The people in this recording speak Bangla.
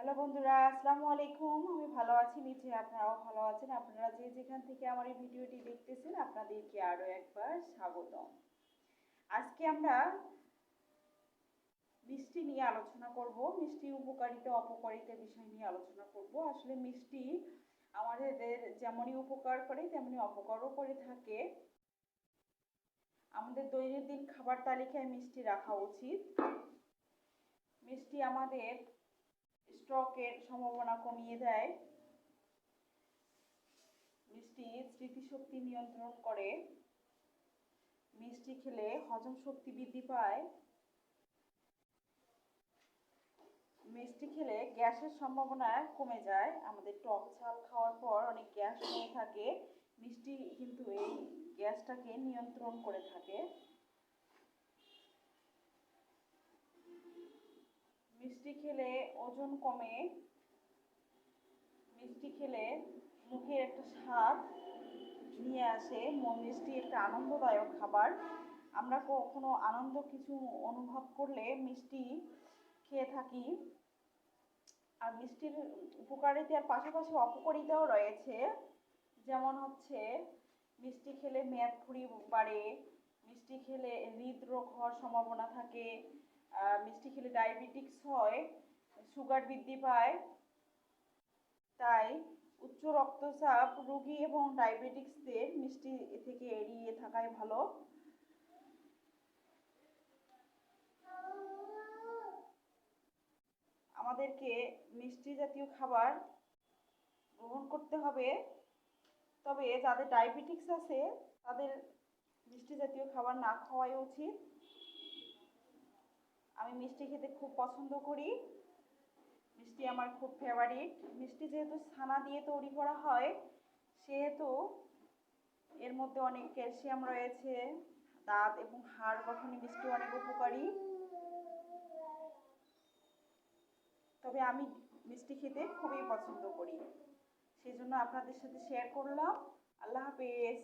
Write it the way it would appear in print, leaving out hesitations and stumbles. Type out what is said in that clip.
হ্যালো বন্ধুরা, আসসালামু আলাইকুম। আমি ভালো আছি, নিশ্চয়ই আপনারাও ভালো আছেন। আপনারা যে যেখান থেকে আমার এই ভিডিওটি দেখতেছেন, আপনাদেরকে আরও একবার স্বাগতম। আজকে আমরা মিষ্টি নিয়ে আলোচনা করব। মিষ্টির উপকারিতা অপকারিতা বিষয় নিয়ে আলোচনা করব। আসলে মিষ্টি আমাদের যেমনই উপকার করে তেমনি অপকারও করে থাকে। আমাদের দৈনন্দিন খাবার তালিকায় মিষ্টি রাখা উচিত। মিষ্টি আমাদের স্ট্রোকের সম্ভাবনা কমিয়ে দেয়। মিষ্টি স্মৃতিশক্তি নিয়ন্ত্রণ করে। মিষ্টি খেলে হজম শক্তি বৃদ্ধি পায়। মিষ্টি খেলে গ্যাসের সম্ভাবনা কমে যায়। আমাদের টক ঝাল খাওয়ার পর অনেক গ্যাস হয়ে থাকে, মিষ্টি কিন্তু এই গ্যাসটাকে নিয়ন্ত্রণ করে থাকে। মিষ্টি খেলে ওজন কমে। মিষ্টি খেলে মুখে একটা স্বাদ নিয়ে আসে। মিষ্টি একটা আনন্দদায়ক খাবার। আমরা কখনো আনন্দ কিছু অনুভব করলে মিষ্টি খেয়ে থাকি। আর মিষ্টির উপকারিতার পাশাপাশি অপকারিতাও রয়েছে। যেমন হচ্ছে মিষ্টি খেলে মেদফুঁড়ি বাড়ে, মিষ্টি খেলে হৃদরোগ হওয়ার সম্ভাবনা থাকে, মিষ্টি খেলে ডায়াবেটিক্স হয়, সুগার বৃদ্ধি পায়। তাই উচ্চ রক্তচাপ রোগী এবং ডায়াবেটিক্সদের মিষ্টি থেকে এড়িয়ে থাকাই ভালো। আমাদেরকে মিষ্টি জাতীয় খাবার গ্রহণ করতে হবে, তবে যাদের ডায়াবেটিক্স আছে তাদের মিষ্টি জাতীয় খাবার না খাওয়াই উচিত। আমি মিষ্টি খেতে খুব পছন্দ করি। মিষ্টি আমার খুব ফেভারিট। মিষ্টি যেহেতু ছানা দিয়ে তৈরি করা হয়, সেহেতু এর মধ্যে অনেক ক্যালসিয়াম রয়েছে। দাঁত এবং হাড় গঠনে মিষ্টি অনেক উপকারী। তবে আমি মিষ্টি খেতে খুবই পছন্দ করি, সেই জন্য আপনাদের সাথে শেয়ার করলাম। আল্লাহ হাফেজ।